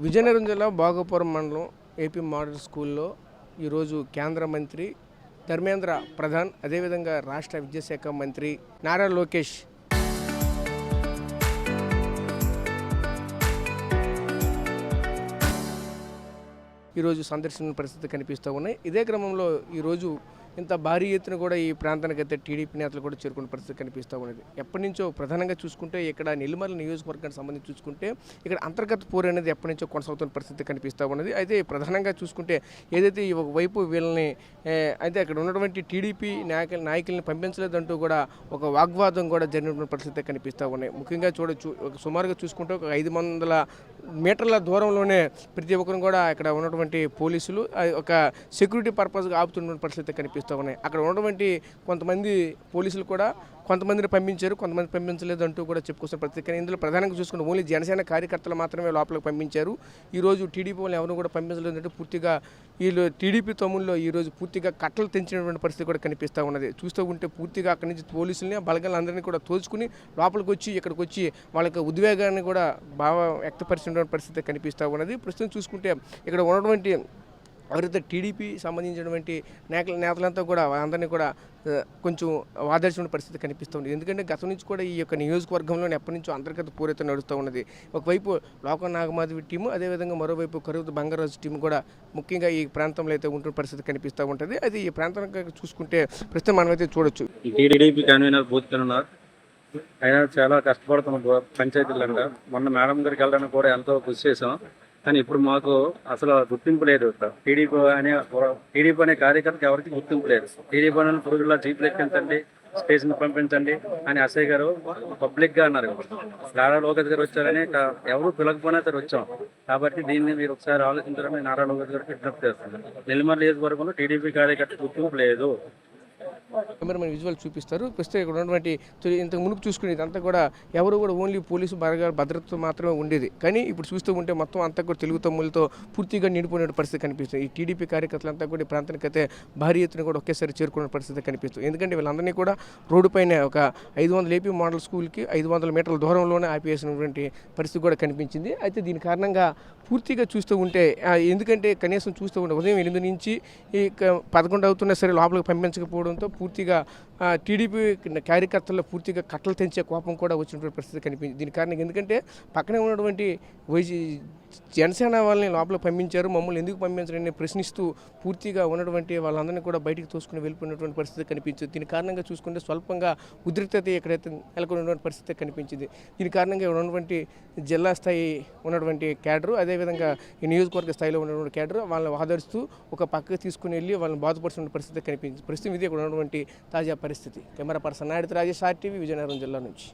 విజయనగరం జిల్లా భోగాపురం మండలం AP model స్కూల్లో ఈరోజు కేంద్ర మంత్రి ధర్మేంద్ర ప్రధాన్ అదేవిధంగా రాష్ట్ర విద్యాశాఖ మంత్రి నారా లోకేష్ ఈరోజు సందర్శన పరిస్థితి కనిపిస్తూ ఉన్నాయి. ఇదే క్రమంలో ఈరోజు ఇంత భారీ ఎత్తున కూడా ఈ ప్రాంతానికి అయితే టీడీపీ నేతలు కూడా చేరుకున్న పరిస్థితి కనిపిస్తూ ఉన్నది. ఎప్పటి నుంచో ప్రధానంగా చూసుకుంటే ఇక్కడ నెల్లిమర్ల నియోజకవర్గానికి సంబంధించి చూసుకుంటే ఇక్కడ అంతర్గత పోరు అనేది ఎప్పటి నుంచో కొనసాగుతున్న పరిస్థితి కనిపిస్తూ ఉన్నది. అయితే ప్రధానంగా చూసుకుంటే ఏదైతే ఈ ఒకవైపు వీళ్ళని అయితే అక్కడ ఉన్నటువంటి టీడీపీ నాయకుల్ని పంపించలేదంటూ కూడా ఒక వాగ్వాదం కూడా జరిగిన పరిస్థితి కనిపిస్తూ ఉన్నాయి. ముఖ్యంగా చూడొచ్చు సుమారుగా చూసుకుంటే ఒక 500 మీటర్ల దూరంలోనే ప్రతి ఒక్కరు కూడా ఇక్కడ ఉన్నటువంటి పోలీసులు ఒక సెక్యూరిటీ పర్పస్గా ఆపుతున్న పరిస్థితి కనిపిస్తూ ఉన్నాయి. అక్కడ ఉన్నటువంటి కొంతమంది పోలీసులు కూడా కొంతమందిని పంపించారు, కొంతమంది పంపించలేదు అంటూ కూడా చెప్పుకొస్తున్న పరిస్థితి. కానీ ఇందులో ప్రధానంగా చూసుకుంటే ఓన్లీ జనసేన కార్యకర్తలు మాత్రమే లోపలికి పంపించారు. ఈరోజు టీడీపీ వాళ్ళు ఎవరు కూడా పంపించలేదు అంటే పూర్తిగా వీళ్ళు టీడీపీ తమ్ముళ్ళు ఈరోజు పూర్తిగా కట్టలు తెంచినటువంటి పరిస్థితి కూడా కనిపిస్తూ ఉన్నది. చూస్తూ ఉంటే పూర్తిగా అక్కడి నుంచి పోలీసుల్ని బలగాలందరినీ కూడా తోచుకుని లోపలికి వచ్చి ఇక్కడికి వచ్చి వాళ్ళకి ఉద్వేగాన్ని కూడా బాగా వ్యక్తపరిచినటువంటి పరిస్థితి కనిపిస్తూ ఉన్నది. ప్రస్తుతం చూసుకుంటే ఇక్కడ ఉన్నటువంటి ఎవరైతే టీడీపీ సంబంధించినటువంటి నేతలంతా కూడా అందరినీ కూడా కొంచెం ఆదర్శమైన పరిస్థితి కనిపిస్తుంది. ఎందుకంటే గతం నుంచి కూడా ఈ యొక్క నియోజకవర్గంలో ఎప్పటి నుంచో అంతర్గత పోరైతే నడుస్తూ ఉన్నది. ఒకవైపు లోక నాగమాధవి టీము, అదేవిధంగా మరోవైపు కరువు బంగారాజు టీము కూడా ముఖ్యంగా ఈ ప్రాంతంలో అయితే ఉంటున్న పరిస్థితి కనిపిస్తూ ఉంటుంది. అది ఈ ప్రాంతానికి చూసుకుంటే ప్రస్తుతం మనమైతే చూడొచ్చు. టీడీపీ కన్వీనర్ బూత్తున్నారు, అయినా చాలా కష్టపడుతున్న పంచాయతీలంట. మొన్న మేడం గారికి వెళ్ళడానికి కూడా ఎంతో కృషి చేసాం, కానీ ఇప్పుడు మాకు అసలు గుర్తింపు లేదు. టీడీపీ అనే కార్యకర్తకి ఎవరికి గుర్తింపు లేదు. టీడీపీ అనే పురుగులా జీపులు ఎక్కించండి, స్టేషన్ పంపించండి అని అసయ్య గారు పబ్లిక్ గా అన్నారు. నారా లోకేష్ గారు వచ్చారని ఎవరు పిలకపోయినా సరే వచ్చాం. కాబట్టి దీన్ని మీరు ఒకసారి ఆలోచించారని నారా లోకేష్ గారికి విజ్ఞప్తి చేస్తున్నారు. నెల్లిమర్ల నియోజకవర్గంలో టీడీపీ కార్యకర్త గుర్తింపు లేదు. కెమెరామెన్ విజువల్ చూపిస్తారు. ప్రస్తుతం ఇక్కడ ఉన్నటువంటి ఇంతకు మునుపు చూసుకుని ఇదంతా కూడా ఎవరు కూడా ఓన్లీ పోలీసు భద్రతతో మాత్రమే ఉండేది. కానీ ఇప్పుడు చూస్తూ ఉంటే మొత్తం అంతా కూడా తెలుగు తమ్ములతో పూర్తిగా నిండిపోయిన పరిస్థితి కనిపిస్తుంది. ఈ టీడీపీ కార్యకర్తలంతా కూడా ఈ ప్రాంతానికి అయితే భారీ ఎత్తున కూడా ఒకేసారి చేరుకునే పరిస్థితి కనిపిస్తుంది. ఎందుకంటే వీళ్ళందరినీ కూడా రోడ్డు పైన ఒక 500 ఏపీ మోడల్ స్కూల్కి 500 మీటర్ల దూరంలోనే ఆపేసినటువంటి పరిస్థితి కూడా కనిపించింది. అయితే దీని కారణంగా పూర్తిగా చూస్తూ ఉంటే ఎందుకంటే కనీసం చూస్తూ ఉంటే ఉదయం 8 నుంచి 11 అవుతున్నా సరే లోపలికి పంపించకపోవడంతో పూర్తిగా టీడీపీ కార్యకర్తల్లో పూర్తిగా కట్టలు తెంచే కోపం కూడా వచ్చినటువంటి పరిస్థితి కనిపించింది. దీని కారణం ఎందుకంటే పక్కనే ఉన్నటువంటి జనసేన వాళ్ళని లోపల పంపించారు, మమ్మల్ని ఎందుకు పంపించారని ప్రశ్నిస్తూ పూర్తిగా ఉన్నటువంటి వాళ్ళందరినీ కూడా బయటికి తోసుకుని వెళ్ళిపోయినటువంటి పరిస్థితి కనిపించింది. దీని కారణంగా చూసుకుంటే స్వల్పంగా ఉద్రిక్తత ఎక్కడైతే నెలకొన్నటువంటి పరిస్థితి కనిపించింది. దీని కారణంగా ఉన్నటువంటి జిల్లా స్థాయి ఉన్నటువంటి క్యాడరు, అదేవిధంగా ఈ నియోజకవర్గ స్థాయిలో ఉన్నటువంటి క్యాడరు వాళ్ళని ఆదరిస్తూ ఒక పక్కకు తీసుకుని వెళ్ళి వాళ్ళని బాధపడుతున్న పరిస్థితి కనిపించింది. ప్రస్తుతం ఇది ఇక్కడ ఉన్నటువంటి తాజా పరిస్థితి. Camera person Naidu Rajesh, RTV, Vizianagaram జిల్లా నుంచి.